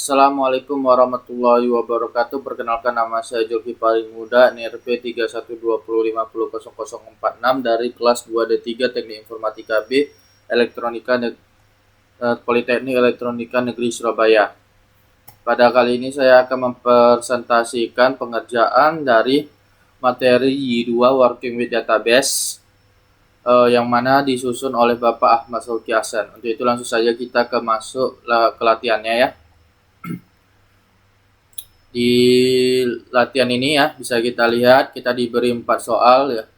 Assalamualaikum warahmatullahi wabarakatuh. Perkenalkan, nama saya Zulkifli Muda, NIRP 3120500046 dari kelas 2D3 Teknik Informatika B, Elektronika Politeknik Elektronika Negeri Surabaya. Pada kali ini saya akan mempresentasikan pengerjaan dari materi Y2 Working with Database yang mana disusun oleh Bapak Ahmad Sulki Hasan. Untuk itu langsung saja kita masuk ke latihannya ya. Di latihan ini ya bisa kita lihat kita diberi 4 soal ya,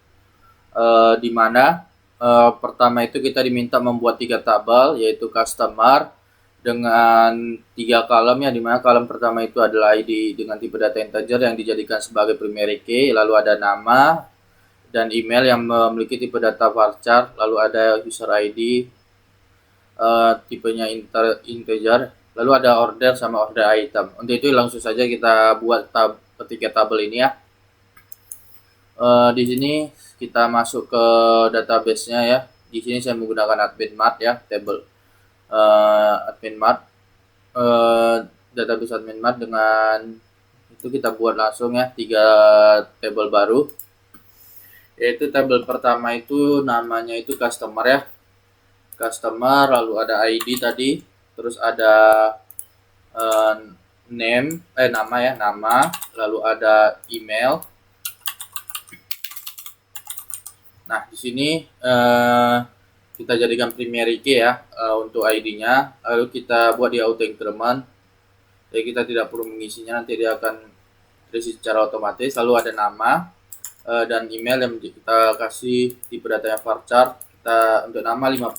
di mana pertama itu kita diminta membuat 3 tabel, yaitu customer dengan 3 kolom ya, dimana kolom pertama itu adalah ID dengan tipe data integer yang dijadikan sebagai primary key, lalu ada nama dan email yang memiliki tipe data varchar, lalu ada user ID tipenya integer, lalu ada order sama order item. Untuk itu langsung saja kita buat ketiga tabel ini ya. Di sini kita masuk ke database-nya ya. Di sini saya menggunakan admin.mat ya, table admin.mat, database admin.mat. Dengan itu kita buat langsung ya 3 tabel baru. Yaitu tabel pertama itu namanya itu customer ya. Customer, lalu ada ID tadi, terus ada nama ya, nama, lalu ada email. Nah, di sini kita jadikan primary key ya untuk ID-nya, lalu kita buat di auto increment. Jadi kita tidak perlu mengisinya, nanti dia akan terisi secara otomatis. Lalu ada nama dan email yang kita kasih tipe datanya varchar. Kita untuk nama 50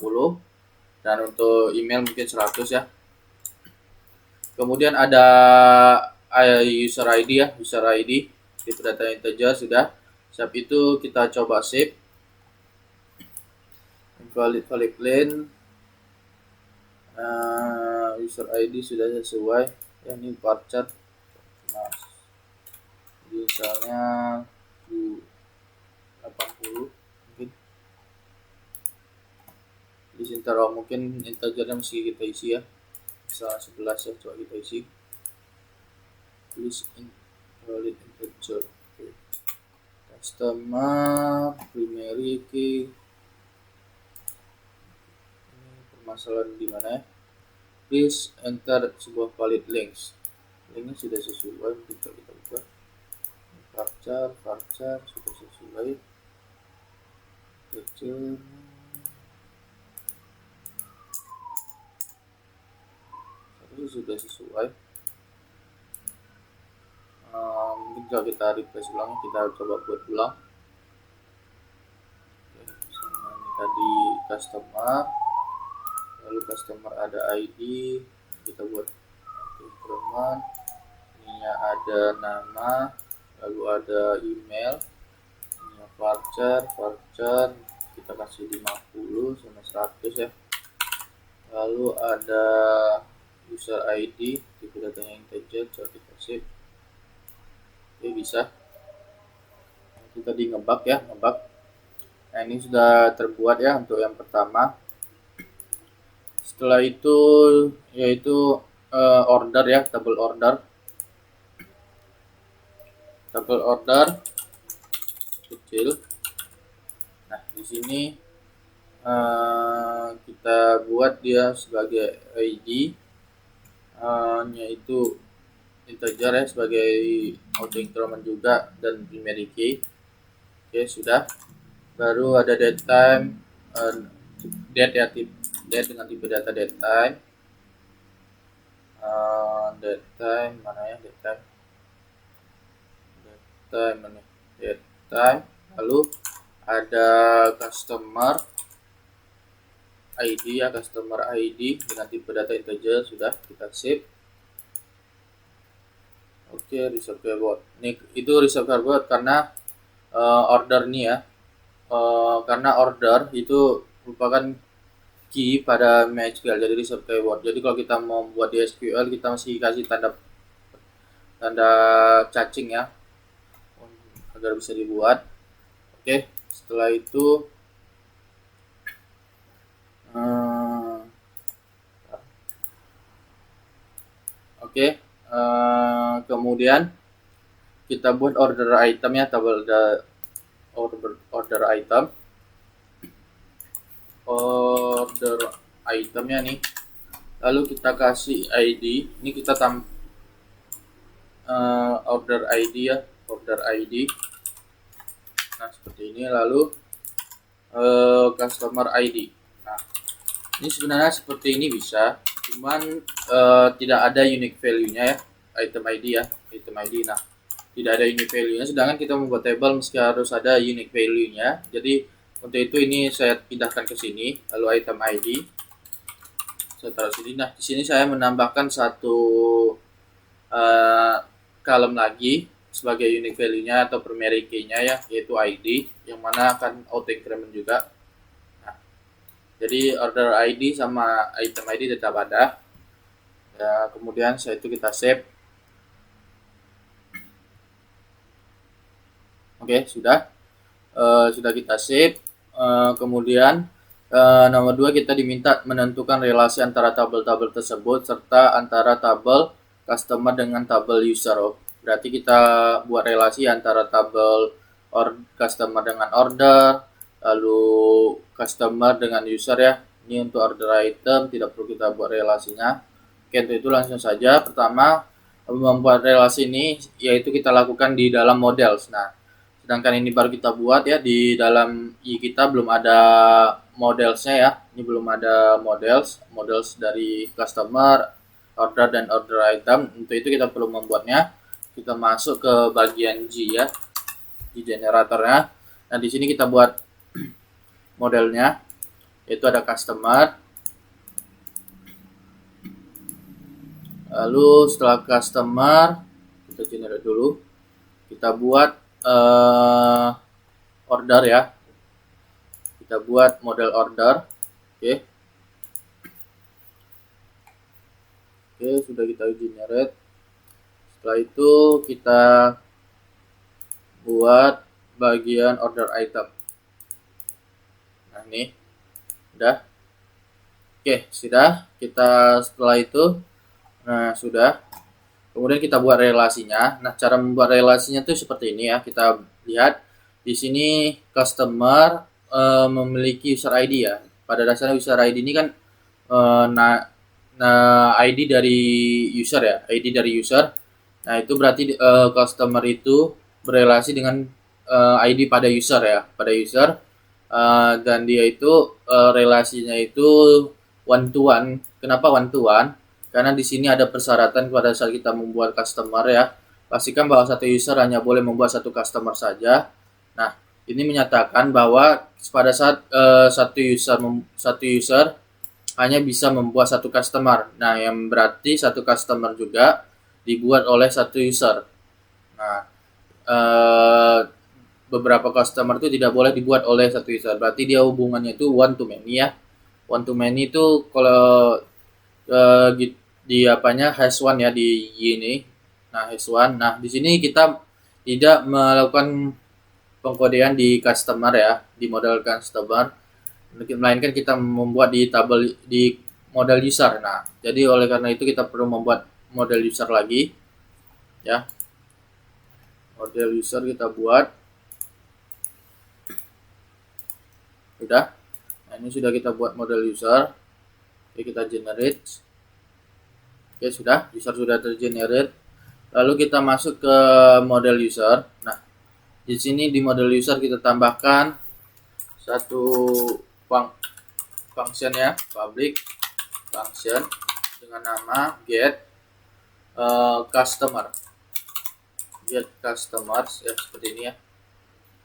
dan untuk email mungkin 100 ya. Kemudian ada user ID ya, user ID tipe data integer sudah. Setelah itu kita coba save. Valid len, user ID sudah sesuai ya, ini varchar. Nah, misalnya 80 mungkin. Di sini taruh mungkin integernya mesti kita isi ya, misalnya 11 ya, coba kita isi. Please invalid integer. Okay. Customer primary key. Ini permasalahan di mana ya? Please enter sebuah valid links. Linknya sudah sesuai, kita buka. Varchar sudah sesuai. Kecil. Sudah sesuai. Mungkin kalau kita refresh ulang, kita coba buat ulang. Oke, misalnya ini tadi customer, lalu customer ada ID, kita buat increment. Ininya ada nama, lalu ada email, ininya varchar kita kasih 50 sama 100 ya. Lalu ada user ID tipe datanya integer, coba kita save. Oke, bisa. Itu tadi ngebug ya, ngebug. Nah, ini sudah terbuat ya untuk yang pertama. Setelah itu yaitu order ya, tabel order kecil. Nah, di sini kita buat dia sebagai ID yaitu integer ya, sebagai auto increment juga, dan primary key. Oke, sudah. Baru ada datetime, date ya, date dengan tipe data datetime. Datetime mana ya, datetime. Lalu ada customer ID ya, customer ID dengan tipe data integer, sudah kita save. Oke, reserve keyboard. Ini itu reserve keyboard karena order nih ya. Karena order itu merupakan key pada MySQL, jadi reserve keyword. Jadi kalau kita mau buat di SQL, kita masih kasih tanda cacing ya agar bisa dibuat. Oke, setelah itu Oke, kemudian kita buat order item ya, tabel order item. Order itemnya nih, lalu kita kasih ID. Ini kita order ID ya, order ID. Nah seperti ini, lalu customer ID. Nah ini sebenarnya seperti ini bisa, cuman tidak ada unique value-nya ya, item ID ya, item ID. Nah tidak ada unique value-nya, sedangkan kita membuat table meski harus ada unique value-nya. Jadi untuk itu ini saya pindahkan ke sini, lalu item ID saya taruh sini. Nah di sini saya menambahkan satu column lagi sebagai unique value-nya atau primary key-nya ya, yaitu ID, yang mana akan auto increment juga. Nah, jadi order ID sama item ID tetap ada ya. Kemudian setelah itu kita save. Oke, sudah kita save. Kemudian nomor 2 kita diminta menentukan relasi antara tabel-tabel tersebut serta antara tabel customer dengan tabel user. Berarti kita buat relasi antara tabel customer dengan order, lalu customer dengan user ya. Ini untuk order item tidak perlu kita buat relasinya. Oke, untuk itu langsung saja. Pertama, membuat relasi ini yaitu kita lakukan di dalam models. Nah, sedangkan ini baru kita buat ya, di dalam kita belum ada modelsnya ya. Ini belum ada models dari customer, order dan order item. Untuk itu kita perlu membuatnya. Kita masuk ke bagian G ya, di generatornya. Nah di sini kita buat modelnya, yaitu ada customer. Lalu setelah customer kita generate dulu, kita buat order ya, kita buat model order. Oke, sudah kita generate. Setelah itu kita buat bagian order item. Nah ini udah. Oke, sudah. Kita setelah itu, nah sudah. Kemudian kita buat relasinya. Nah, cara membuat relasinya tuh seperti ini ya. Kita lihat di sini customer memiliki user ID ya. Pada dasarnya user ID ini kan ID dari user ya, ID dari user. Nah, itu berarti customer itu berelasi dengan ID pada user ya, pada user. Dan dia itu relasinya itu one to one. Kenapa one to one? Karena di sini ada persyaratan pada saat kita membuat customer ya. Pastikan bahwa satu user hanya boleh membuat satu customer saja. Nah, ini menyatakan bahwa pada saat satu user hanya bisa membuat satu customer. Nah, yang berarti satu customer juga dibuat oleh satu user. Nah, beberapa customer itu tidak boleh dibuat oleh satu user. Berarti dia hubungannya itu one to many ya. One to many itu kalau di apanya hash one ya, di Y ini. Nah, hash one. Nah, di sini kita tidak melakukan pengkodean di customer ya, di model customer, melainkan kita membuat di tabel di model user. Nah, jadi oleh karena itu kita perlu membuat model user lagi ya. Model user kita buat. Sudah. Nah, ini sudah kita buat model user. Oke, kita generate. Oke, sudah. User sudah tergenerate. Lalu kita masuk ke model user. Nah, di sini di model user kita tambahkan satu function ya, public function dengan nama get customer. Get customers ya, seperti ini ya.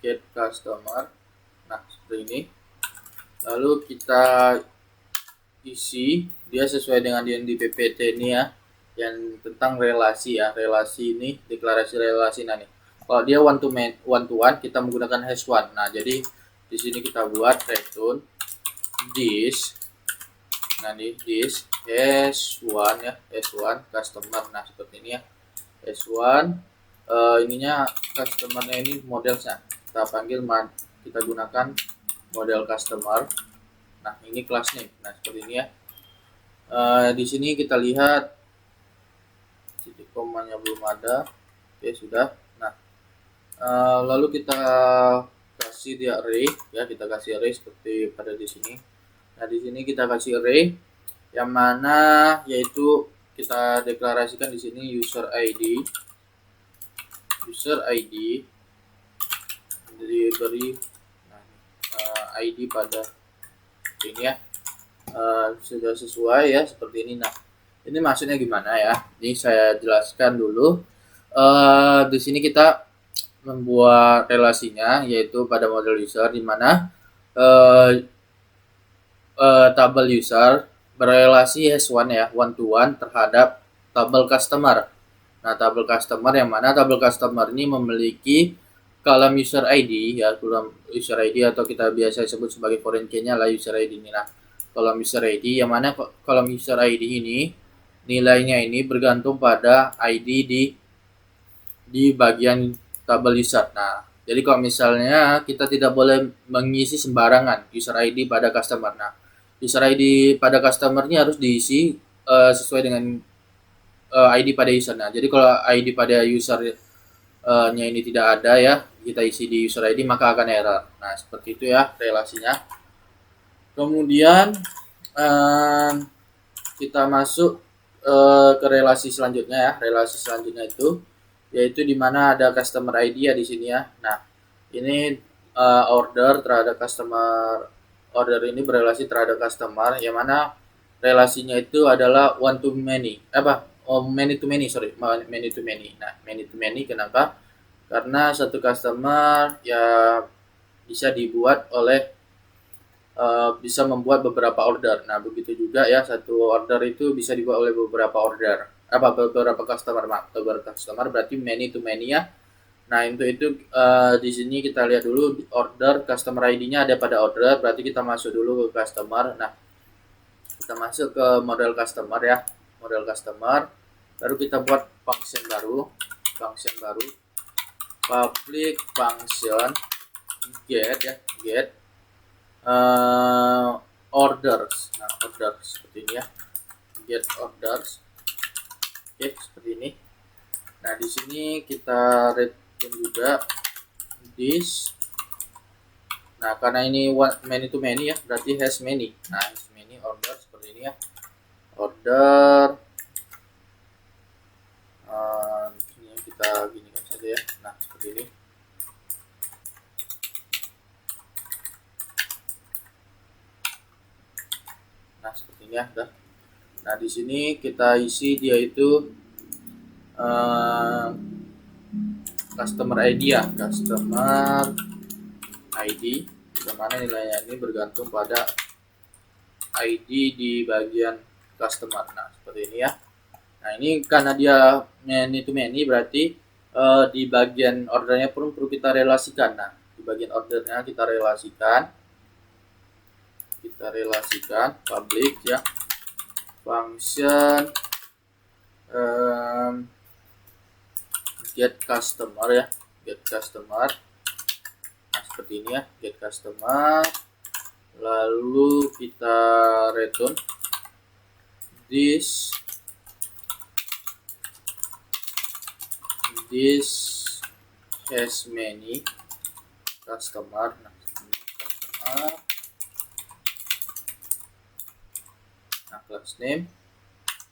Get customer. Nah, seperti ini. Lalu kita isi dia sesuai dengan yang di PPT ini ya, yang tentang relasi ya. Relasi ini, deklarasi relasi. Nah nih, kalau dia one to one kita menggunakan hash one. Nah, jadi di sini kita buat return this. Nah, nih this hash one ya, hash one customer. Nah, seperti ini ya. Hash one ininya customernya ini modelsnya. Kita panggil kita gunakan model customer. Nah, ini kelas name. Nah, seperti ini ya. Di sini kita lihat komanya belum ada. Oke, sudah. Nah, lalu kita kasih dia array ya, kita kasih array seperti pada di sini. Nah, di sini kita kasih array yang mana yaitu kita deklarasikan di sini user ID diberi ID pada ini ya. Sudah sesuai ya seperti ini. Nah, ini maksudnya gimana ya? Ini saya jelaskan dulu. Di sini kita membuat relasinya yaitu pada model user di mana tabel user berelasi S1 ya, one to one terhadap tabel customer. Nah, tabel customer yang mana tabel customer ini memiliki column user ID ya, column user ID atau kita biasa sebut sebagai foreign key-nya lah user ID ini. Nah, column user ID yang mana column user ID ini nilainya ini bergantung pada ID di bagian tabel user. Nah, jadi kalau misalnya kita tidak boleh mengisi sembarangan user ID pada customer. Nah, user ID pada customer-nya harus diisi sesuai dengan ID pada user. Nah, jadi kalau ID pada user-nya ini tidak ada ya, kita isi di user ID maka akan error. Nah, seperti itu ya relasinya. Kemudian kita masuk ke relasi selanjutnya ya. Relasi selanjutnya itu yaitu di mana ada customer ID ya di sini ya. Nah, ini order terhadap customer, order ini berelasi terhadap customer yang mana relasinya itu adalah one to many, many to many, many to many. Nah, many to many kenapa? Karena satu customer ya bisa dibuat oleh bisa membuat beberapa order. Nah, begitu juga ya, satu order itu bisa dibuat oleh beberapa order. Beberapa customer, beberapa customer berarti many to many ya. Nah, untuk itu di sini kita lihat dulu order customer ID-nya ada pada order, berarti kita masuk dulu ke customer. Nah, kita masuk ke model customer ya, model customer. Baru kita buat function baru, public function get ya, get orders. Nah, orders seperti ini ya, get orders. Oke, seperti ini. Nah, di sini kita return juga this. Nah, karena ini many to many ya, berarti has many. Nah, has many order seperti ini ya, order. Ini kita ginikan saja ya. Nah, seperti ini. Nah, seperti ini ya, udah. Nah, di sini kita isi dia itu customer ID ya, customer ID, dimana nilainya ini bergantung pada ID di bagian customer. Nah, seperti ini ya. Nah, ini karena dia many to many berarti di bagian ordernya pun perlu kita relasikan. Nah, di bagian ordernya kita relasikan public ya, function get customer ya, get customer. Nah, seperti ini ya, get customer. Lalu kita return this has many customer. Nah, customer. Nah, class name.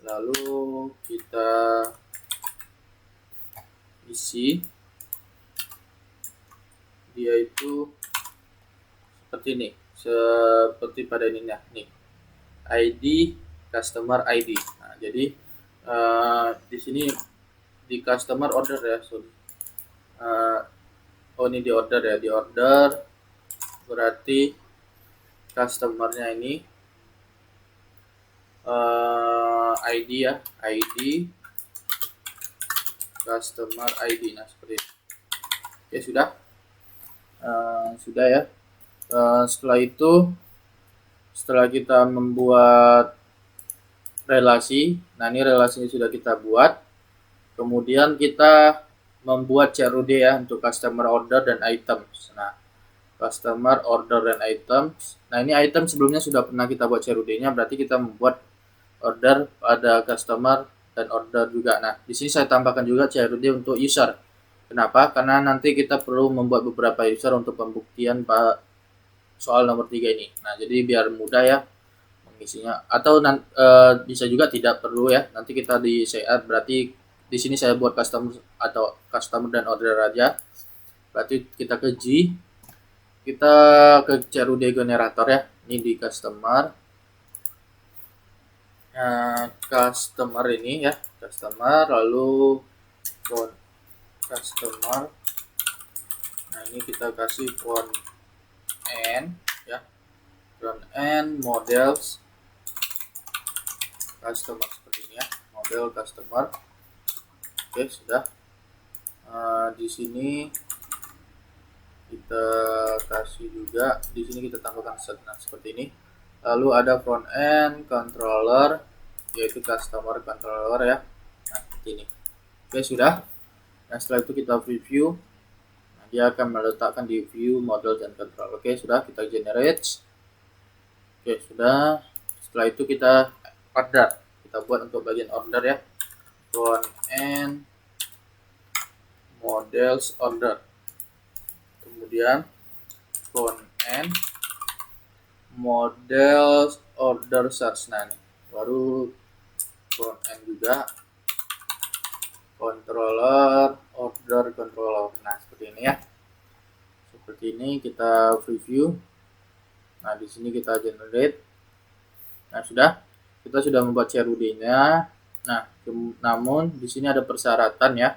Lalu kita isi dia itu seperti ini, seperti pada ini ya, nih ID customer ID. Nah, jadi di sini di customer order ya, ini di order ya, di order berarti customernya ini ID ya, ID customer ID. Nah, seperti itu. Oke, sudah ya. Setelah itu, setelah kita membuat relasi, nah ini relasinya sudah kita buat, kemudian kita membuat CRUD ya untuk customer order dan items. Nah, customer order dan items. Nah, ini item sebelumnya sudah pernah kita buat CRUD-nya, berarti kita membuat order pada customer dan order juga. Nah, di sini saya tambahkan juga CRUD untuk user. Kenapa? Karena nanti kita perlu membuat beberapa user untuk pembuktian soal nomor 3 ini. Nah, jadi biar mudah ya mengisinya. Atau bisa juga tidak perlu ya. Nanti kita di set, berarti di sini saya buat customer dan order aja. Berarti kita ke G, kita ke CRUD generator ya. Ini di customer. Customer ini ya, customer, lalu customer. Nah, ini kita kasih front end ya, front end models customer seperti ini ya, model customer. Oke, sudah. Di sini kita kasih juga, di sini kita tambahkan set. Nah, seperti ini. Lalu ada front end controller, yaitu customer controller ya. Nah, seperti ini. Oke, sudah. Nah, setelah itu kita preview. Nah, dia akan meletakkan di view model dan control. Oke, sudah, kita generate. Oke, sudah. Setelah itu kita order. Kita buat untuk bagian order ya. Front end models order. Kemudian front end models order search. Nah, ini baru front end juga controller order controller. Nah, seperti ini ya. Seperti ini kita preview. Nah, di sini kita generate. Nah, kita sudah membuat CRUD-nya. Nah, namun di sini ada persyaratan ya.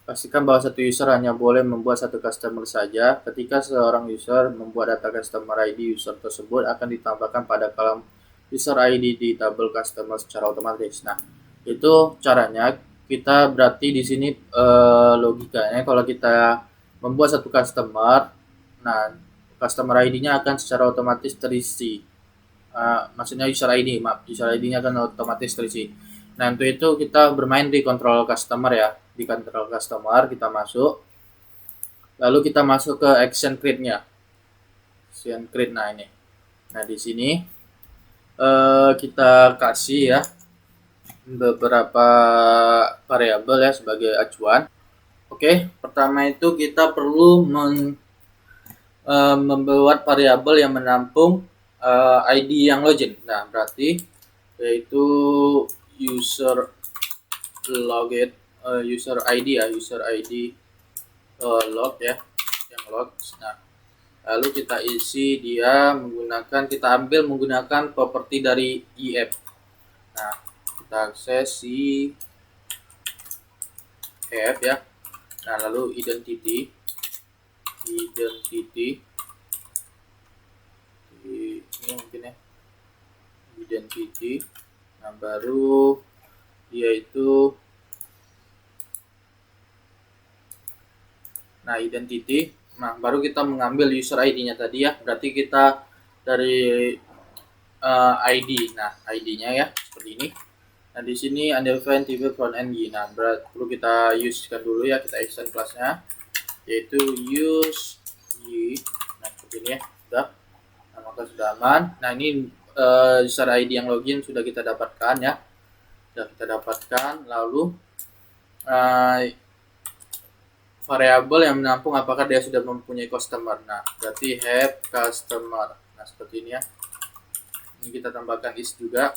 Pastikan bahwa satu user hanya boleh membuat satu customer saja. Ketika seorang user membuat data customer ID user tersebut akan ditambahkan pada kolom user ID di tabel customer secara otomatis. Nah, itu caranya. Kita berarti di sini logikanya kalau kita membuat satu customer, nah customer ID-nya akan secara otomatis terisi. Maksudnya user ID-nya akan otomatis terisi. Nah, untuk itu kita bermain di control customer ya. Di control customer kita masuk, lalu kita masuk ke action create-nya. Action create, nah ini. Nah, di sini kita kasih ya beberapa variabel ya sebagai acuan. Oke, pertama itu kita perlu membuat variabel yang menampung ID yang login. Nah, berarti yaitu user login, user ID ya, user ID log ya, yang log. Nah, lalu kita isi dia kita ambil menggunakan properti dari if. Nah, kita akses si if ya. Nah, lalu identity ini mungkin ya, identity. Nah, baru yaitu identity. Nah, baru kita mengambil user ID-nya tadi ya. Berarti kita dari ID. Nah, ID-nya ya seperti ini. Nah, di sini undefined type front end. Nah, perlu kita use-kan dulu ya, kita extend kelasnya yaitu use y. Nah, seperti ini ya. Sudah. Nah, maka sudah aman. Nah, ini user ID yang login sudah kita dapatkan ya. Sudah kita dapatkan. Lalu variabel yang menampung apakah dia sudah mempunyai customer. Nah, berarti have customer. Nah, seperti ini ya. Ini kita tambahkan is juga.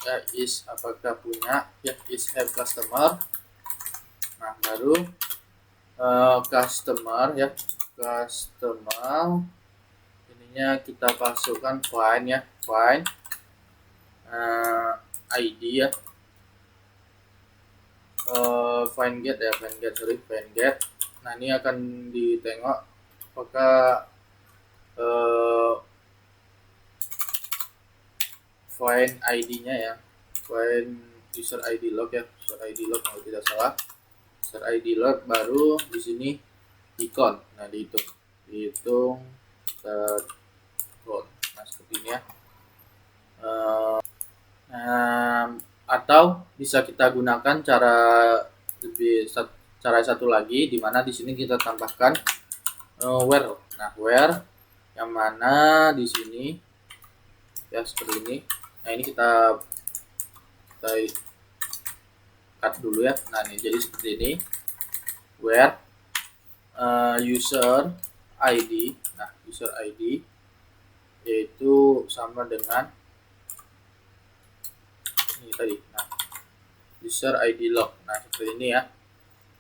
Ya, is apakah punya, ya, is have customer. Nah, baru customer ya, customer ininya kita masukkan find ya, find ID ya, find get. Nah, ini akan ditengok apakah find ID-nya ya, find user ID log ya, user ID log kalau tidak salah, user ID log. Baru di sini icon. Nah, dihitung nah, seperti ini ya. Atau bisa kita gunakan cara satu lagi, di mana di sini kita tambahkan where. Nah, where yang mana di sini ya seperti ini. Nah, ini kita cut dulu ya. Nah ini jadi seperti ini, where user ID. Nah user ID yaitu sama dengan ini tadi. Nah user ID log. Nah seperti ini ya.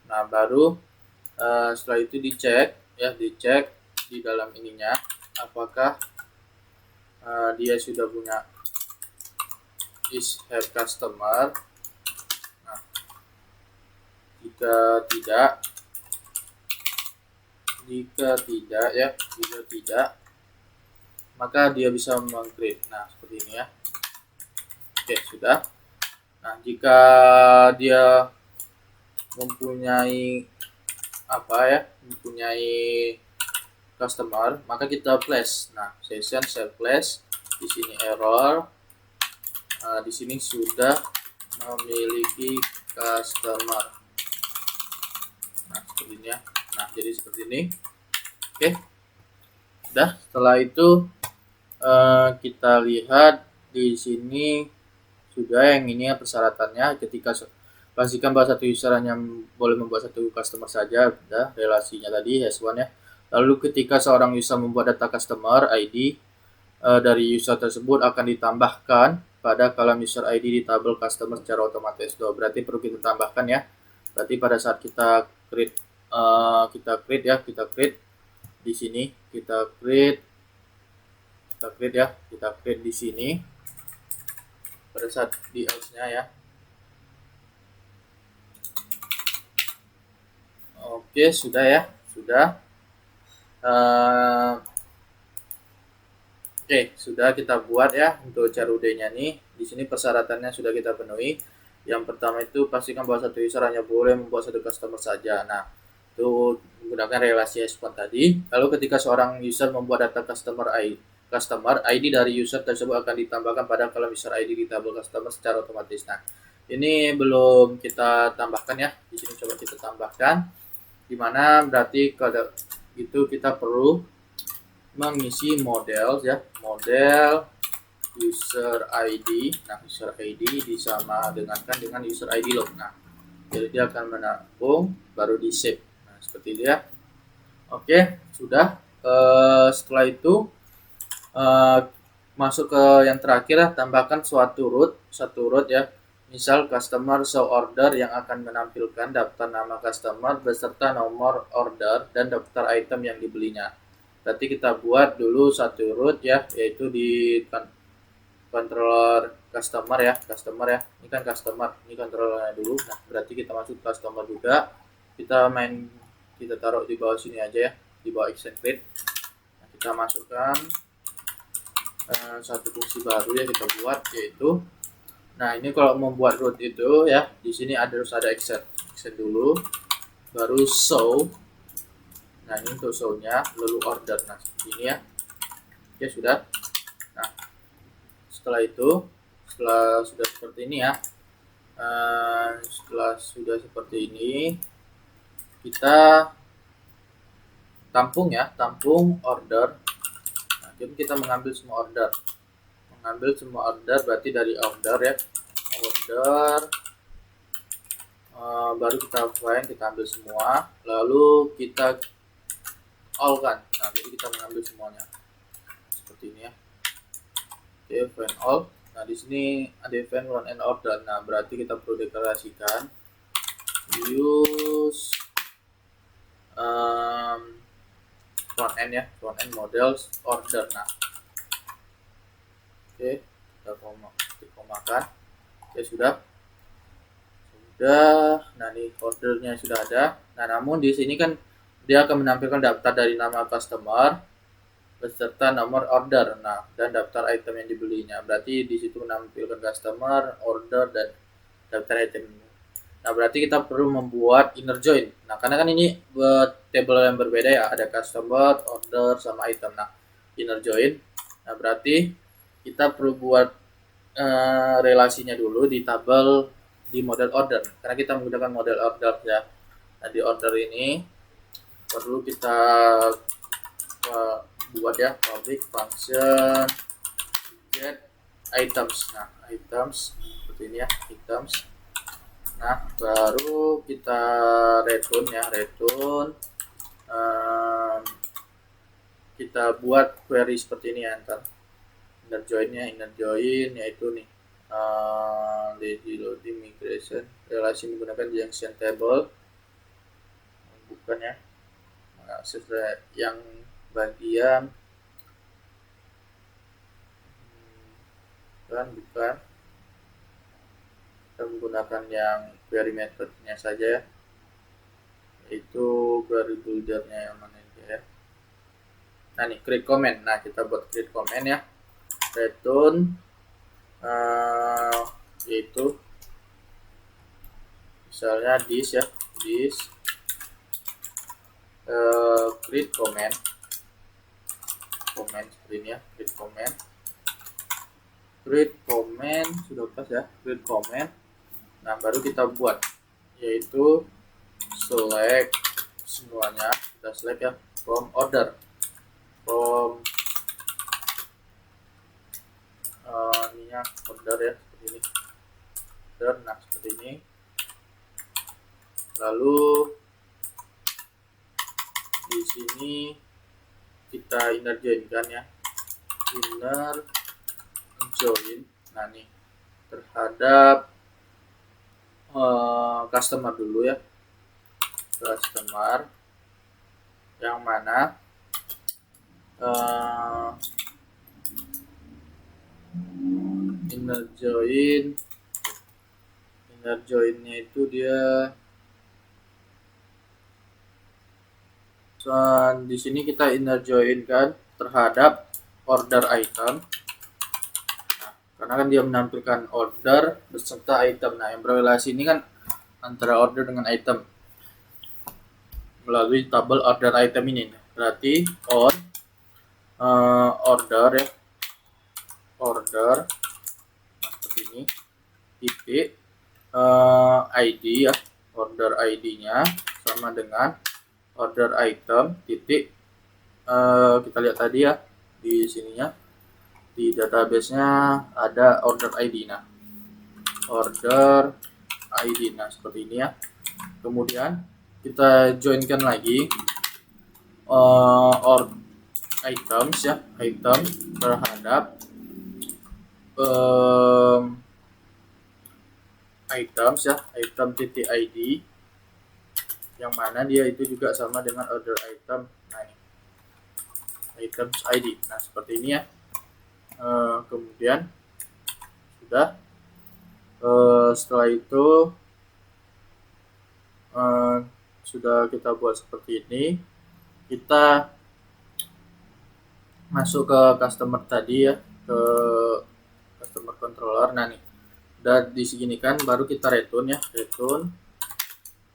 Nah baru setelah itu dicek ya, dicek di dalam ininya apakah dia sudah punya is have customer. Nah jika tidak ya, jika tidak maka dia bisa meng-create. Nah seperti ini ya. Oke sudah. Nah jika dia mempunyai mempunyai customer, maka kita flash. Nah session share flash, di sini error, di sini sudah memiliki customer. Nah seperti ini ya. Nah jadi seperti ini. Oke udah. Setelah itu kita lihat di sini sudah yang ini ya persyaratannya. Ketika pastikan bahwa satu user hanya boleh membuat satu customer saja. Udah relasinya tadi S1 ya. Lalu ketika seorang user membuat data customer ID dari user tersebut akan ditambahkan pada kolom user ID di tabel customer secara otomatis. Tuh, berarti perlu kita tambahkan ya. Berarti pada saat kita create di sini, kita create di sini pada saat di else-nya ya. Oke sudah ya, sudah. Oke sudah kita buat ya untuk CRUD-nya nih. Di sini persyaratannya sudah kita penuhi. Yang pertama itu pastikan bahwa satu user hanya boleh membuat satu customer saja. Nah itu menggunakan relasi S1 tadi. Lalu ketika seorang user membuat data customer ID dari user tersebut akan ditambahkan pada kolom user ID di tabel customer secara otomatis. Nah ini belum kita tambahkan ya. Di sini coba kita tambahkan. Dimana berarti kalau itu kita perlu mengisi model ya, model user ID. Nah user ID disama dengan user ID log. Nah jadi dia akan menampung baru di save. Nah seperti itu ya. Oke sudah. Setelah itu masuk ke yang terakhir ya, tambahkan satu root ya. Misal customer show order yang akan menampilkan daftar nama customer beserta nomor order dan daftar item yang dibelinya. Berarti kita buat dulu satu root ya, yaitu di controller customer ya. Ini kan customer, ini controllernya dulu. Nah berarti kita masuk customer juga. Kita taruh di bawah sini aja ya, di bawah action create. Nah, kita masukkan satu fungsi baru ya, kita buat yaitu. Nah ini kalau membuat root itu ya, di sini harus ada action dulu, baru show. Nah ini untuk show-nya, lalu order. Nah ini ya. Oke sudah. Nah setelah itu, setelah sudah seperti ini ya, kita tampung order. Nah jadi kita mengambil semua order. Berarti dari order ya, baru kita find, kita ambil semua, lalu kita all kan. Nah jadi kita mengambil semuanya seperti ini ya. Oke find all. Nah di sini ada find run and order. Nah berarti kita perlu deklarasikan use front end ya, front end models order. Nah oke kita komakan. Oke sudah. Nah ini ordernya sudah ada. Nah namun di sini kan dia akan menampilkan daftar dari nama customer beserta nomor order, nah dan daftar item yang dibelinya. Berarti di situ menampilkan customer, order, dan daftar item. Nah berarti kita perlu membuat inner join. Nah karena kan ini buat table yang berbeda ya, ada customer, order, sama item. Nah inner join. Nah berarti kita perlu buat relasinya dulu di tabel di model order, karena kita menggunakan model order ya. Nah di order ini perlu kita buat ya, public function get items. Nah items seperti ini ya, items. Nah, baru kita return ya, return. Kita buat query seperti ini ya, ntar inner joinnya, inner join yaitu nih lazy loading migration relasi menggunakan junction table, bukan ya, yang bagian bukan kita menggunakan yang query methodnya saja ya, itu query buildernya yang mana ya. Nah nih create comment, nah kita buat create comment ya, return yaitu misalnya this ya, this create comment seperti ini ya, create comment sudah pas ya, create comment. Nah baru kita buat yaitu select semuanya, kita select ya from order, from ininya order ya, seperti ini order. Nah seperti ini, lalu di sini kita inner join kan ya, inner join. Nah nih terhadap customer dulu ya, customer yang mana inner joinnya itu dia di sini kita inner join kan terhadap order item. Nah, karena kan dia menampilkan order beserta item. Nah yang berrelasi ini kan antara order dengan item melalui tabel order item ini. Berarti on order ya, order seperti ini, titik ID ya, order ID-nya sama dengan order item titik kita lihat tadi ya di sininya, di database-nya ada order ID. Nah order ID, nah seperti ini ya. Kemudian kita joinkan lagi items ya, item terhadap items ya, item titik ID yang mana dia itu juga sama dengan order item. Nah ini items ID, nah seperti ini ya. Kemudian setelah itu sudah kita buat seperti ini, kita masuk ke customer tadi ya, ke customer controller. Nah nih udah di sini kan, baru kita return ya, return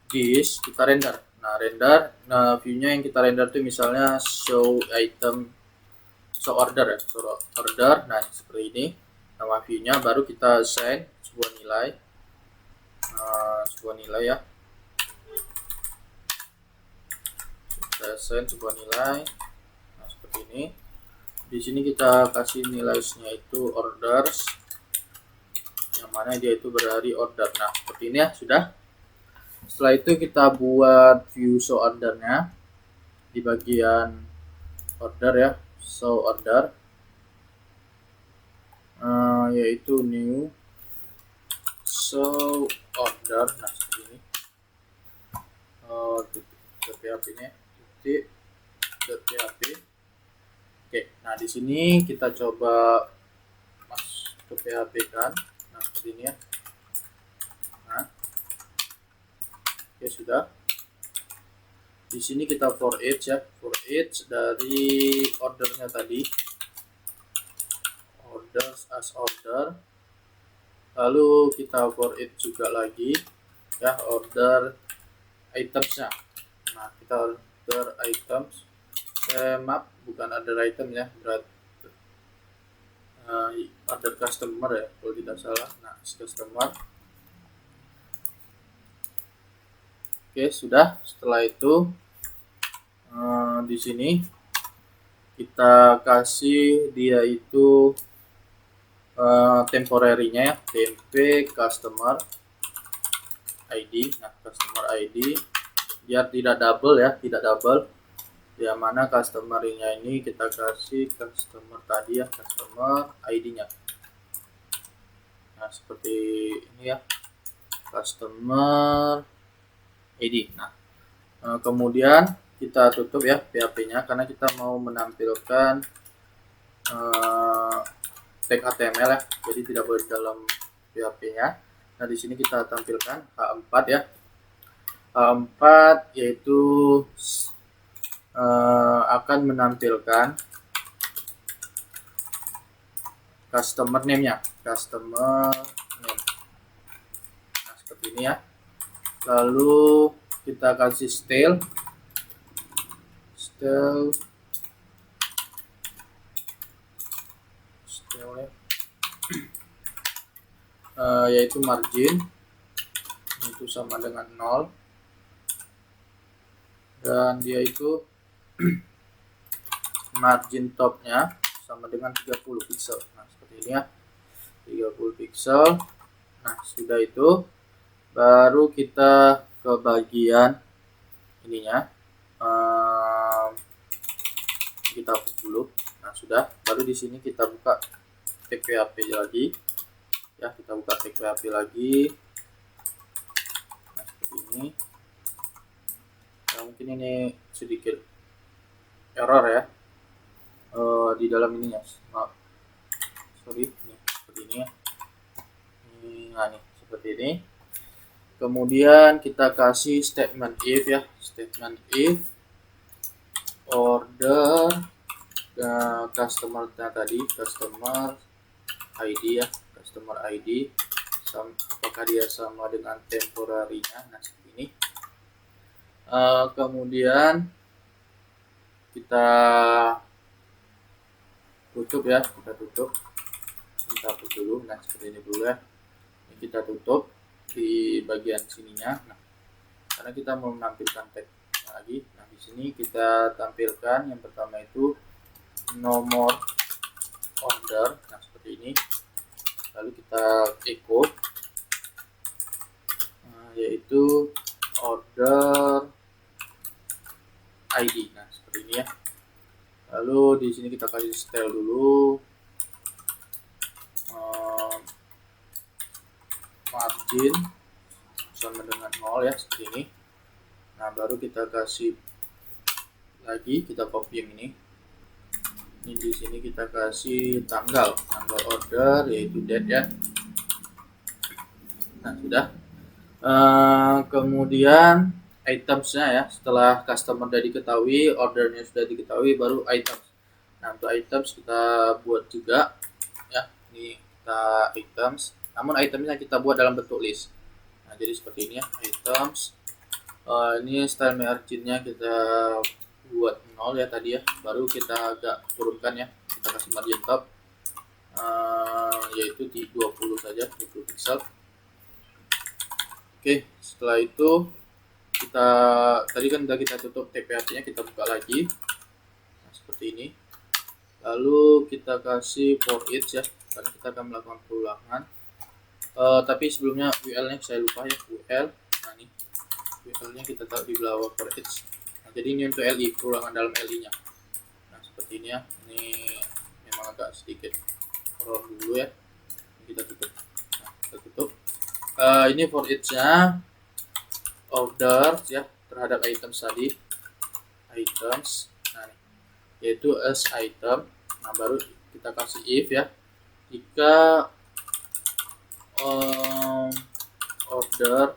this, kita render. Nah view-nya yang kita render tuh misalnya show item, show order ya, show order. Nah seperti ini nama view-nya, baru kita assign sebuah nilai ya, kita assign sebuah nilai. Nah seperti ini, di sini kita kasih nilainya itu orders, yang mana dia itu berarti order. Nah seperti ini ya, sudah. Setelah itu kita buat view show ordernya di bagian order ya, show order, yaitu new show order. Nah seperti ini, php nya php. Oke, nah di sini kita coba masuk ke php kan. Nah seperti ini ya. Nah oke, sudah. Di sini kita for each ya, for each dari ordernya tadi, orders as order. Lalu kita for each juga lagi ya, order itemsnya. Nah kita order items, map bukan order item ya, berarti order customer ya kalau tidak salah. Nah customer. Oke, sudah. Setelah itu di sini kita kasih dia itu temporary-nya ya, temp customer ID. Nah, customer ID biar tidak double ya, tidak double. Yang mana customer-nya ini kita kasih customer tadi ya, customer ID-nya. Nah, seperti ini ya, customer ID. Nah, kemudian kita tutup ya PHP-nya karena kita mau menampilkan tag HTML ya, jadi tidak boleh di dalam PHP-nya. Nah, di sini kita tampilkan H4 ya. H4 yaitu akan menampilkan customer name-nya, customer name. Nah, seperti ini ya. Lalu kita kasih style yaitu margin itu sama dengan 0 dan dia itu margin topnya sama dengan 30 pixel. Nah, seperti ini ya, 30 pixel. Nah, sudah itu baru kita ke bagian ininya, kita hapus dulu. Nah, sudah, baru di sini kita buka tag PHP lagi ya, kita buka tag PHP lagi. Nah, seperti ini. Nah, mungkin ini sedikit error ya di dalam ininya, maaf, sorry, ini seperti ini ya. Nah, ini seperti ini. Kemudian kita kasih statement if ya, statement if order customer tadi, customer ID ya, customer ID apakah dia sama dengan temporary-nya. Nah, seperti ini. Kemudian kita tutup ya, kita hapus dulu. Nah, seperti ini dulu ya, ini kita tutup di bagian sininya. Nah, karena kita mau menampilkan tag lagi. Nah, di sini kita tampilkan yang pertama itu nomor order. Nah, seperti ini. Lalu kita echo yaitu order ID. Nah, seperti ini ya. Lalu di sini kita kasih style dulu, margin sama dengan 0 ya, seperti ini. Nah, baru kita kasih lagi, kita copy yang ini. Ini di sini kita kasih tanggal order yaitu date ya. Nah, sudah. Kemudian itemsnya ya, setelah customer sudah diketahui, ordernya sudah diketahui, baru items. Nah, untuk items kita buat juga ya, ini kita items, namun itemnya kita buat dalam bentuk list. Nah, jadi seperti ini ya, items. Ini style marginnya kita buat 0 ya tadi ya, baru kita agak turunkan ya, kita kasih margin top yaitu di 20 saja, 20 pixel. Oke, setelah itu kita tadi kan sudah kita tutup tag PHP-nya, kita buka lagi. Nah, seperti ini. Lalu kita kasih for each ya, karena kita akan melakukan perulangan. Tapi sebelumnya UL-nya saya lupa ya, UL. Nah, ini UL-nya kita taruh di bawah for each. Nah, jadi ini untuk LI, perulangan dalam LI-nya. Nah, seperti ini ya. Ini memang agak sedikit error dulu ya. Kita tutup. Nah, kita tutup. Ini for each-nya order ya terhadap items tadi, items. Nah, yaitu as item. Nah, baru kita kasih if ya, jika order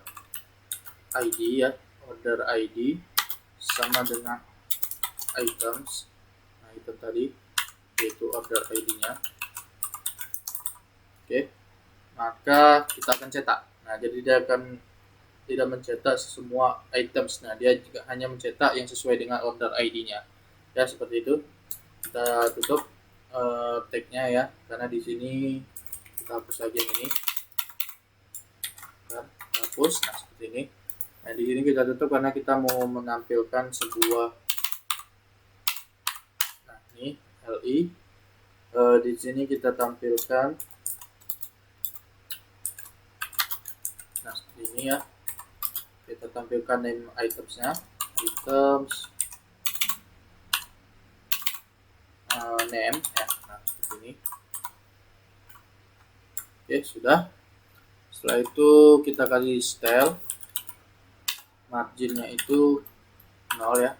ID ya, order ID sama dengan items. Nah, item tadi yaitu order ID-nya. Oke, maka kita akan cetak. Nah, jadi dia akan tidak mencetak semua items. Nah, dia juga hanya mencetak yang sesuai dengan order ID-nya. Ya, seperti itu. Kita tutup tag-nya ya, karena di sini kita hapus lagi yang ini. Kita hapus. Nah, seperti ini. Nah, di sini kita tutup karena kita mau menampilkan sebuah. Nah, ini LI. Di sini kita tampilkan. Nah, seperti ini ya. kita tampilkan name itemsnya, items name ya. Nah, seperti ini. Oke, sudah. Setelah itu kita kasih style, marginnya itu 0 ya.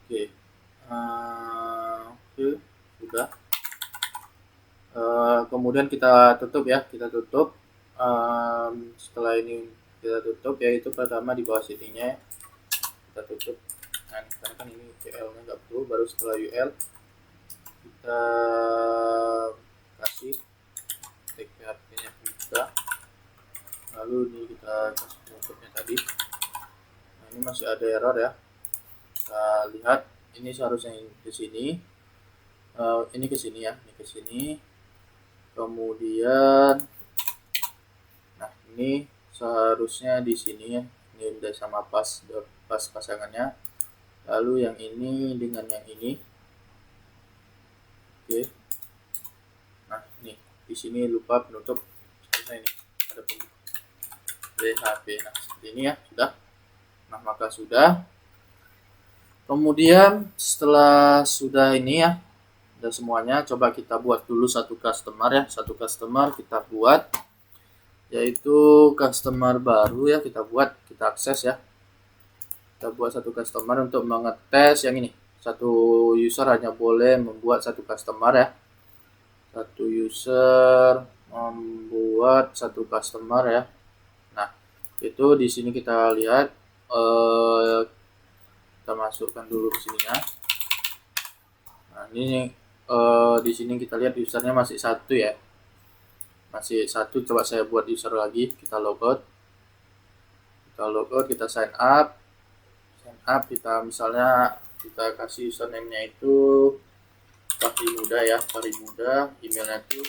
Oke, oke, sudah. Kemudian kita tutup ya, kita tutup. Setelah ini kita tutup, yaitu pertama di bawah sininya kita tutup. Nah, karena kan ini UL-nya nggak perlu. Baru setelah UL kita kasih tag PHP-nya juga. Lalu ini kita kasih penutupnya tadi. Nah, ini masih ada error ya. Kita lihat ini seharusnya ke sini. Ini ke sini ya, ini ke sini. Kemudian nah, ini seharusnya di sini ya. Ini udah sama pas pasangannya. Lalu yang ini dengan yang ini. Oke. Nah, ini di sini lupa penutup. Seharusnya ini ada penutup PHP. Nah, seperti ini ya, sudah. Nah, maka sudah. Kemudian setelah sudah ini ya, udah semuanya, coba kita buat dulu satu customer ya. Satu customer kita buat, yaitu customer baru ya, kita buat, kita akses ya. Kita buat satu customer untuk mengetes yang ini. Satu user hanya boleh membuat satu customer ya. Satu user membuat satu customer ya. Nah, itu di sini kita lihat, kita masukkan dulu ke sininya. Nah, ini di sini kita lihat usernya masih satu ya, masih satu. Coba saya buat user lagi, kita logout, kita sign up, kita misalnya kita kasih username-nya itu Fahri Muda ya, Fahri Muda, emailnya itu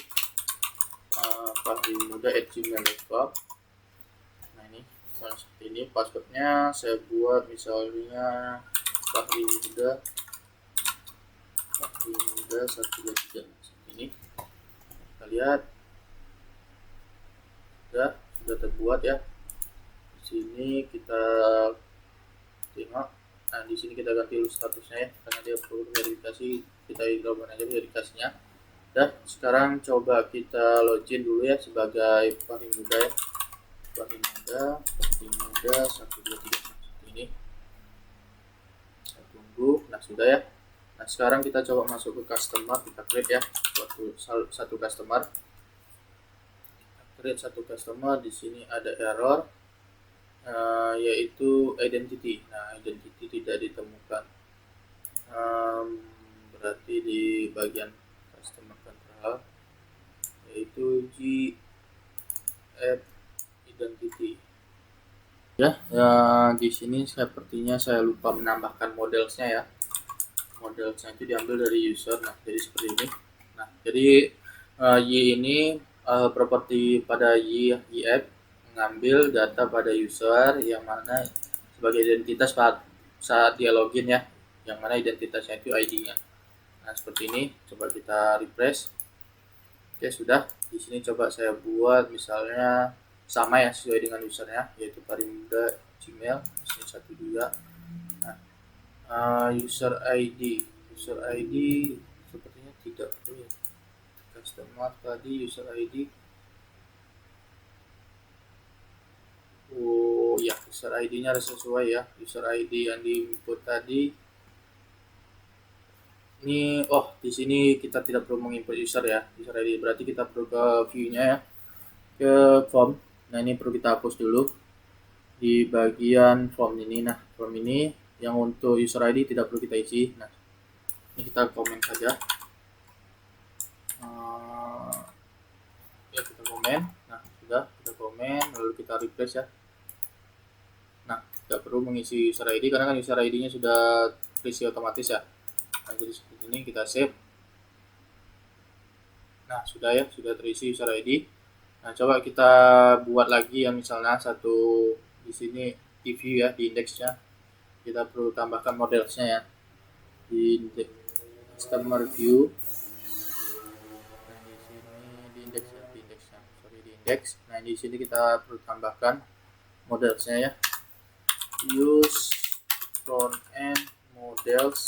fahrimuda@gmail.com. Nah, ini misalnya seperti ini. Passwordnya saya buat misalnya Fahri Muda 123 seperti ini. Kita lihat sudah terbuat ya. Di sini kita tengok. Nah, di sini kita ganti dulu statusnya ya, karena dia perlu verifikasi. Kita hidupkan aja verifikasinya. Dah, sekarang coba kita login dulu ya sebagai Fahri Muda ya. Fahri Muda 123 seperti ini. Kita tunggu. Nah, sudah ya. Nah, sekarang kita coba masuk ke customer, kita create ya satu customer. Kita create satu customer. Di sini ada error, yaitu identity. Nah, identity tidak ditemukan. Berarti di bagian customer control, yaitu GF identity. Ya, di sini sepertinya saya lupa menambahkan modelsnya ya. Modelsnya itu diambil dari user. Nah, jadi seperti ini. Nah, jadi Y ini properti pada YF mengambil data pada user yang mana sebagai identitas saat dia login ya, yang mana identitasnya itu ID-nya. Nah, seperti ini. Coba kita refresh. Oke, sudah. Di sini coba saya buat misalnya sama ya, sesuai dengan usernya, yaitu Fahri Muda Gmail. Di sini satu juga. Nah, user ID sepertinya tidak perlu ya. Customer tadi user ID. Oh ya, user ID-nya harus sesuai ya. User ID yang di input tadi. Ini di sini kita tidak perlu menginput user ya, user ID. Berarti kita perlu ke view-nya ya, ke form. Nah, ini perlu kita hapus dulu di bagian form ini. Nah, form ini yang untuk user ID tidak perlu kita isi. Nah, ini kita komen saja. Ya, kita komen. Nah, sudah kita komen, lalu kita refresh ya. Nah, tidak perlu mengisi user ID karena kan user ID-nya sudah terisi otomatis ya. Nah, jadi seperti ini, kita save. Nah, sudah ya, sudah terisi user ID. Nah, coba kita buat lagi yang misalnya satu di sini di view ya, di indeksnya. Kita perlu tambahkan modelsnya ya. Di customer view. Nah, di sini di indeks ya, di indeksnya. Sorry, di indeks. Nah, di sini kita perlu tambahkan modelsnya ya. Use front end models,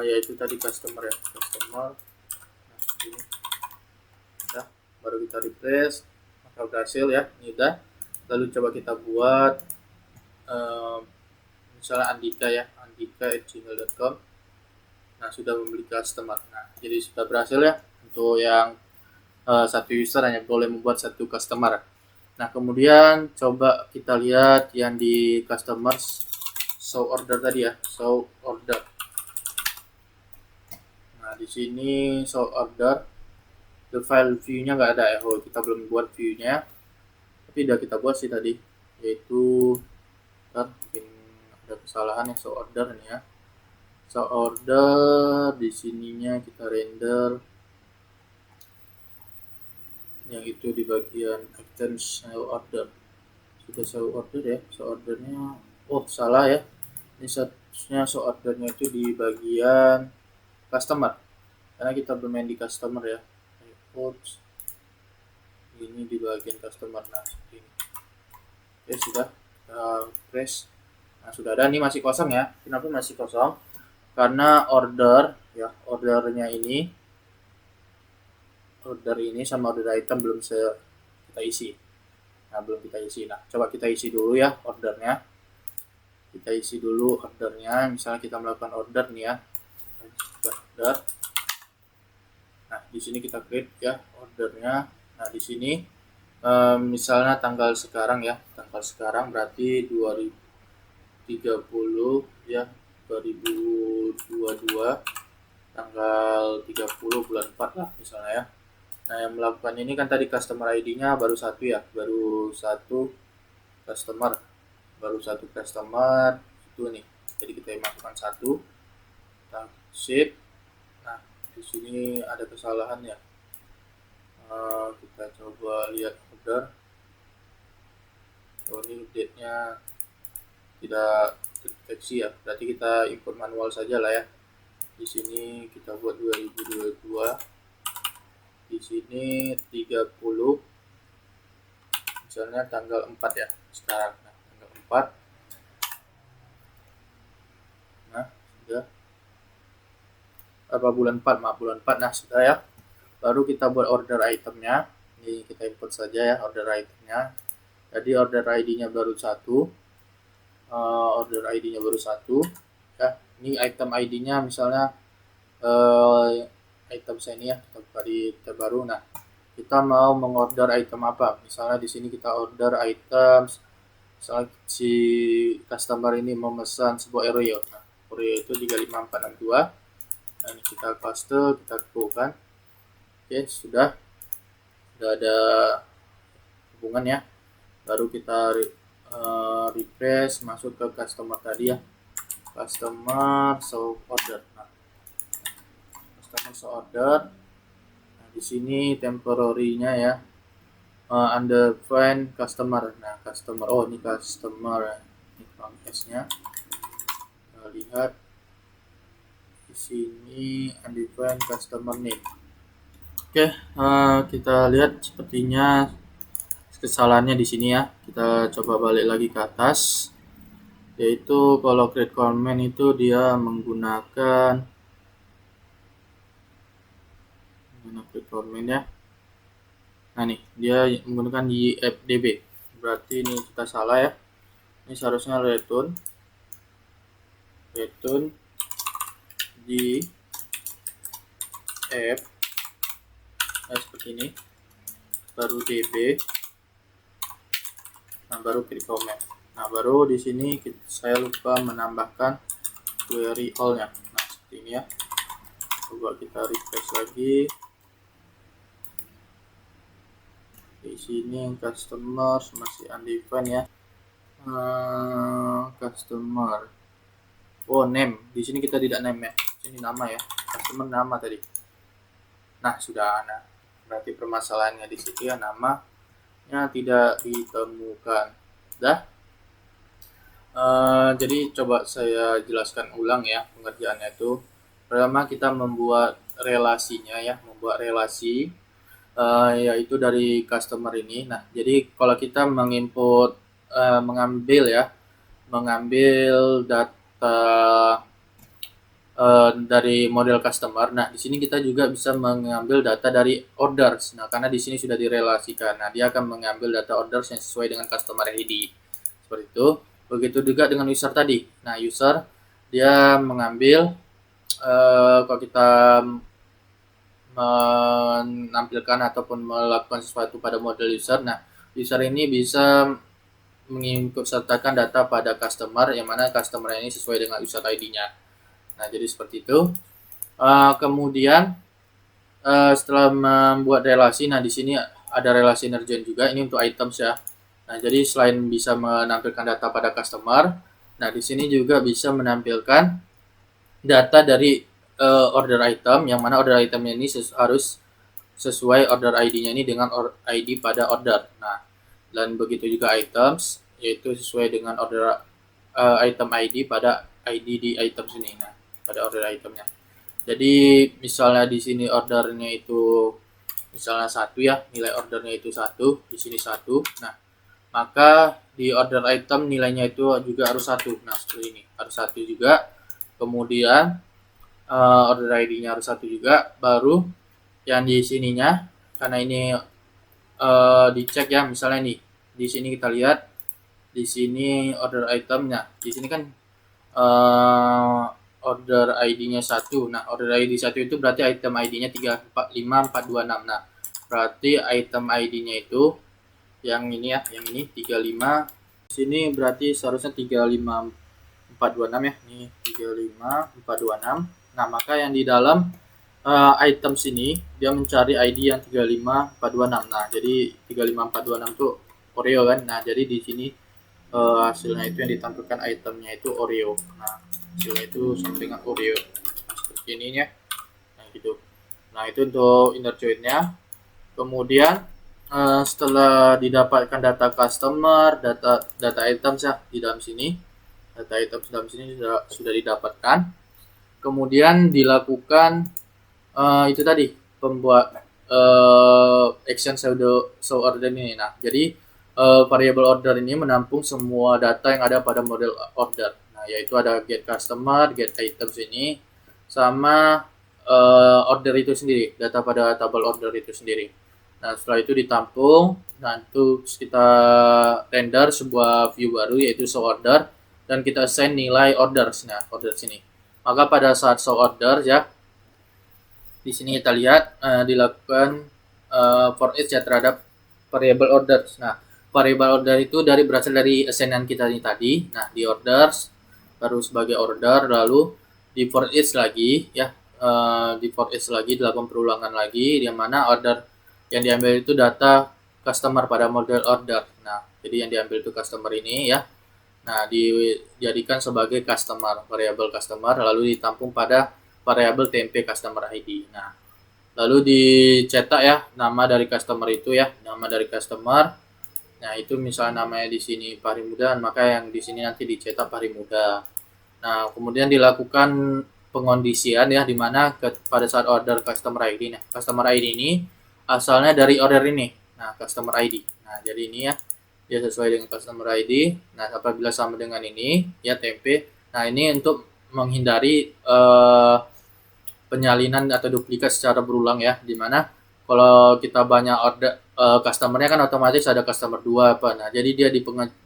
yaitu tadi customer ya, customer. Nah, ini ya, baru kita refresh, maka berhasil ya, ini udah. Lalu coba kita buat misalnya Andika ya, andika@gmail.com. Nah, sudah memiliki customer. Nah, jadi sudah berhasil ya untuk yang satu user hanya boleh membuat satu customer. Nah, kemudian coba kita lihat yang di customers show order tadi ya, show order. Nah, di sini show order, the file view-nya nggak ada ya. Oh, kita belum buat view-nya, tapi udah kita buat sih tadi, yaitu mungkin ada kesalahan yang show order ini ya. Show order di sininya kita render yang itu di bagian items show order. Sudah show order ya, show ordernya, oh salah ya, ini seharusnya show ordernya itu di bagian customer, karena kita bermain di customer ya. Oops, ini di bagian customer. Nah, seperti ini. Oke, sudah press. Nah, sudah ada. Ini masih kosong ya. Kenapa masih kosong? Karena order ya, ordernya ini, order ini sama order item belum kita isi. Nah, belum kita isi. Nah, coba kita isi dulu ya ordernya. Kita isi dulu ordernya. Misalnya kita melakukan order nih ya. Order. Nah, di sini kita create ya ordernya. Nah, di sini misalnya tanggal sekarang ya. Tanggal sekarang berarti 2030 ya, 2022 tanggal 30 bulan 4 lah misalnya ya. Nah, yang melakukan ini kan tadi customer ID-nya baru satu ya, baru satu customer itu nih. Jadi kita masukkan satu, kita save. Nah, di sini ada kesalahan ya. Kita coba lihat order. Oh, ini date-nya tidak terdeteksi ya. Berarti kita import manual saja lah ya. Di sini kita buat 2022. Di sini 30. Misalnya tanggal 4 ya sekarang. Nah, tanggal 4. Nah, sudah. Apa bulan 4? Maaf, bulan 4. Nah, sudah ya. Baru kita buat order itemnya. Ini kita import saja ya order itemnya. Jadi order ID-nya baru satu. Order ID-nya baru satu. Ya, ini item ID-nya misalnya item saya ini ya, kita buka di tab baru. Nah, kita mau mengorder item apa? Misalnya di sini kita order items. Misalnya si customer ini memesan sebuah Oreo. Nah, Oreo itu 35462. Nah, ini kita paste, kita keluarkan. Oke, sudah ada hubungan ya. Baru kita refresh, masuk ke customer tadi ya, customer show order. Nah, customer show order. Nah, di sini temporary-nya ya, undefined customer. Nah, customer, oh ini customer, ini S-nya. Kita lihat di sini undefined customer name. Oke, kita lihat sepertinya kesalahannya di sini ya. Kita coba balik lagi ke atas, yaitu kalau create comment itu dia menggunakan create comment ya. Nah, nih dia menggunakan YFDB, berarti ini kita salah ya. Ini seharusnya return di F, nah seperti ini, baru DB. Nah, baru create comment. Nah, baru di sini saya lupa menambahkan query all-nya. Nah, seperti ini ya. Coba kita refresh lagi. Di sini customer masih undefined ya. Customer. Oh, name. Di sini kita tidak name ya. Sini nama ya. Customer nama tadi. Nah, sudah. Nah, berarti permasalahannya di situ ya, namanya tidak ditemukan. Dah. Jadi coba saya jelaskan ulang ya pengerjaannya itu. Pertama kita membuat relasinya ya, membuat relasi yaitu dari customer ini. Nah, jadi kalau kita menginput mengambil data dari model customer. Nah, di sini kita juga bisa mengambil data dari orders. Nah, karena di sini sudah direlasikan. Nah, dia akan mengambil data orders yang sesuai dengan customer ID. Seperti itu. Begitu juga dengan user tadi. Nah, user dia mengambil kalau kita menampilkan ataupun melakukan sesuatu pada model user. Nah, user ini bisa mengikut sertakan data pada customer yang mana customer ini sesuai dengan user ID-nya. Nah, jadi seperti itu. Kemudian setelah membuat relasi, nah di sini ada relasi emergent juga, ini untuk items ya. Nah, jadi selain bisa menampilkan data pada customer, nah di sini juga bisa menampilkan data dari order item, yang mana order item ini harus sesuai order ID-nya ini dengan ID pada order. Nah, dan begitu juga items, yaitu sesuai dengan order item ID pada ID di item sini. Nah, pada order itemnya. Jadi misalnya di sini ordernya itu misalnya 1 ya, nilai ordernya itu 1, di sini 1. Nah, maka di order item nilainya itu juga harus 1. Nah, seperti ini, harus 1 juga. Kemudian order ID-nya harus 1 juga, baru yang di sininya karena ini dicek ya, misalnya nih di sini kita lihat di sini order itemnya, di sini kan order ID-nya 1. Nah, order ID 1 itu berarti item ID-nya 345426. Nah, berarti item ID-nya itu yang ini ya, yang ini 35. Sini berarti seharusnya 35426 ya. Ini 35426. Nah, maka yang di dalam item sini dia mencari ID yang 35426. Nah, jadi 35426 itu Oreo kan. Nah, jadi di sini hasilnya itu yang ditampilkan itemnya itu Oreo. Nah, hasilnya itu sama dengan Oreo. Nah, seperti ini ya. Nah, gitu. Nah, itu untuk inner join-nya. Kemudian setelah didapatkan data customer, data items ya di dalam sini, data items dalam sini sudah didapatkan. Kemudian dilakukan itu tadi pembuat action show order ini. Nah, jadi variable order ini menampung semua data yang ada pada model order. Nah, yaitu ada get customer, get items ini, sama order itu sendiri, data pada tabel order itu sendiri. Nah, setelah itu ditampung, nah itu kita render sebuah view baru yaitu show order dan kita assign nilai orders. Nah, order sini. Maka pada saat show order ya, di sini kita lihat dilakukan for each ya terhadap variable orders. Nah, variable order itu berasal dari assignan kita ini tadi. Nah, di orders baru sebagai order, lalu di for each lagi ya, di for each lagi dilakukan perulangan lagi, di mana order yang diambil itu data customer pada model order. Nah, jadi yang diambil itu customer ini ya. Nah, dijadikan sebagai customer, variable customer, lalu ditampung pada variable temp customer ID. Nah, lalu dicetak ya nama dari customer itu ya, nama dari customer. Nah, itu misalnya namanya di sini Fahri Muda, maka yang di sini nanti dicetak Fahri Muda. Nah, kemudian dilakukan pengondisian ya, di mana pada saat order customer ID. Nah, customer ID ini asalnya dari order ini. Nah, customer ID. Nah, jadi ini ya, dia sesuai dengan customer ID. Nah, apabila sama dengan ini, ya tempe. Nah, ini untuk menghindari penyalinan atau duplikat secara berulang ya, dimana kalau kita banyak order customernya kan otomatis ada customer 2 apa. Nah, jadi dia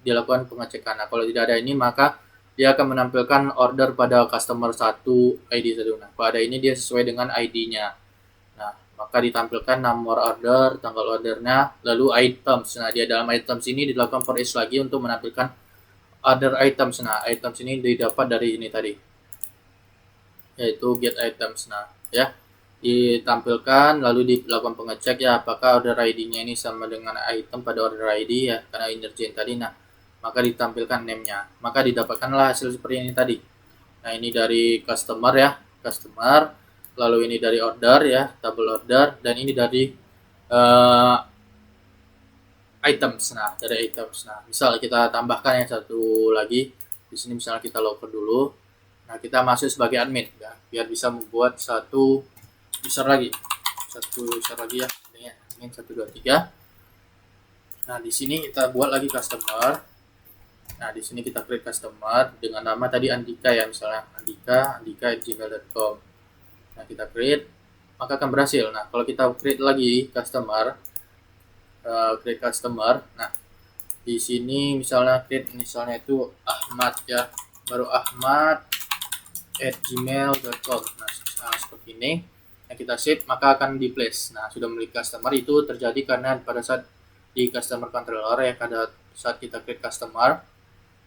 dilakukan pengecekan. Nah, kalau tidak ada ini maka dia akan menampilkan order pada customer 1 ID 1. Nah, pada ini dia sesuai dengan ID-nya. Nah, maka ditampilkan nomor order, tanggal ordernya, lalu items. Nah, dia dalam items ini dilakukan for each lagi untuk menampilkan order items. Nah, items ini didapat dari ini tadi, yaitu get items. Nah, ya, ditampilkan lalu dilakukan pengecek ya apakah order ID-nya ini sama dengan item pada order ID ya, karena inner chain tadi. Nah, maka ditampilkan name-nya. Maka didapatkanlah hasil seperti ini tadi. Nah, ini dari customer ya, customer. Lalu ini dari order ya, tabel order, dan ini dari items. Nah, dari items. Nah, misal kita tambahkan yang satu lagi. Di sini misalnya kita login dulu. Nah, kita masuk sebagai admin ya, biar bisa membuat satu user lagi ya. Senin 1 2 3. Nah, di sini kita buat lagi customer. Nah, di sini kita create customer dengan nama tadi Andika ya, misalnya andika@gmail.com. Nah, kita create, maka akan berhasil. Nah, kalau kita create lagi customer, nah di sini misalnya create misalnya itu Ahmad ya, baru ahmad@gmail.com. Nah, seperti ini. Nah, kita save, maka akan di place. Nah, sudah memiliki customer. Itu terjadi karena pada saat di customer controller ya, pada saat kita create customer.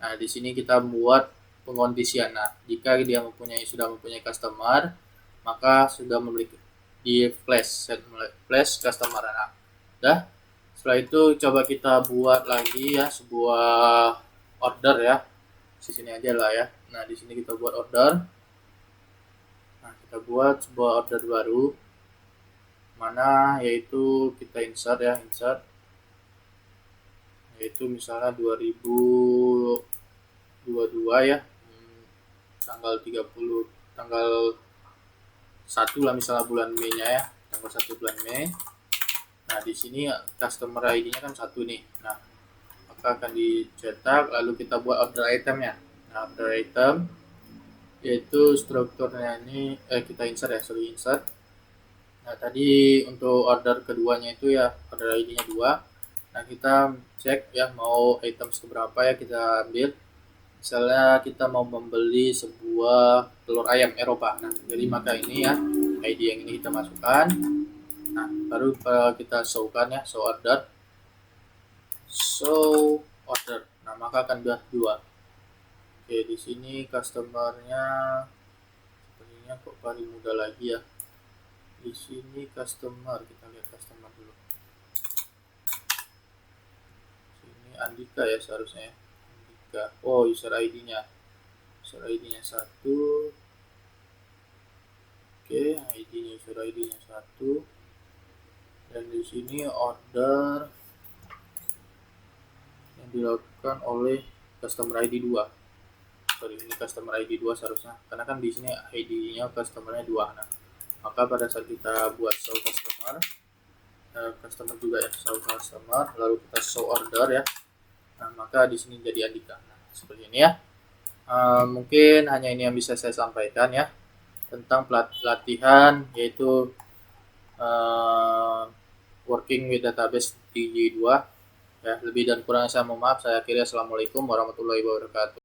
Nah, di sini kita buat pengkondisian. Nah, jika dia sudah mempunyai customer, maka sudah memiliki di set customer. Nah, udah. Setelah itu coba kita buat lagi ya sebuah order ya. Di sini aja lah ya. Nah, di sini kita buat order. Nah, kita buat sebuah order baru, mana yaitu kita insert yaitu misalnya 2022 ya, tanggal 1 lah misalnya bulan Mei nya ya, tanggal 1 bulan Mei. Nah, di sini customer ID-nya kan 1 nih. Nah, maka akan dicetak, lalu kita buat order itemnya. Nah, order item yaitu strukturnya ini kita insert. Nah, tadi untuk order keduanya itu ya, order ID-nya 2. Nah, kita cek ya mau item seberapa ya, kita ambil. Misalnya kita mau membeli sebuah telur ayam Eropa. Nah, jadi maka ini ya, ID yang ini kita masukkan. Nah, baru kita show-kan ya, show order. Nah, maka akan dua. Oke, di sini customernya sepertinya kok paling mudah lagi ya. Di sini customer, kita lihat customer dulu. Sini Andika ya seharusnya ya. Andika. Oh, user ID-nya. User ID-nya 1. Oke, user ID-nya 1. Dan di sini order yang dilakukan oleh customer ID 2. Sorry, ini customer ID 2 seharusnya. Karena kan di sini ID-nya customernya 2. Nah, maka pada saat kita buat show customer juga ya, show customer, lalu kita show order ya. Nah, maka di sini jadi Andika. Nah, seperti ini ya. Mungkin hanya ini yang bisa saya sampaikan ya tentang pelatihan, yaitu working with database DG2 ya. Lebih dan kurang saya mohon maaf. Saya akhiri. Assalamualaikum warahmatullahi wabarakatuh.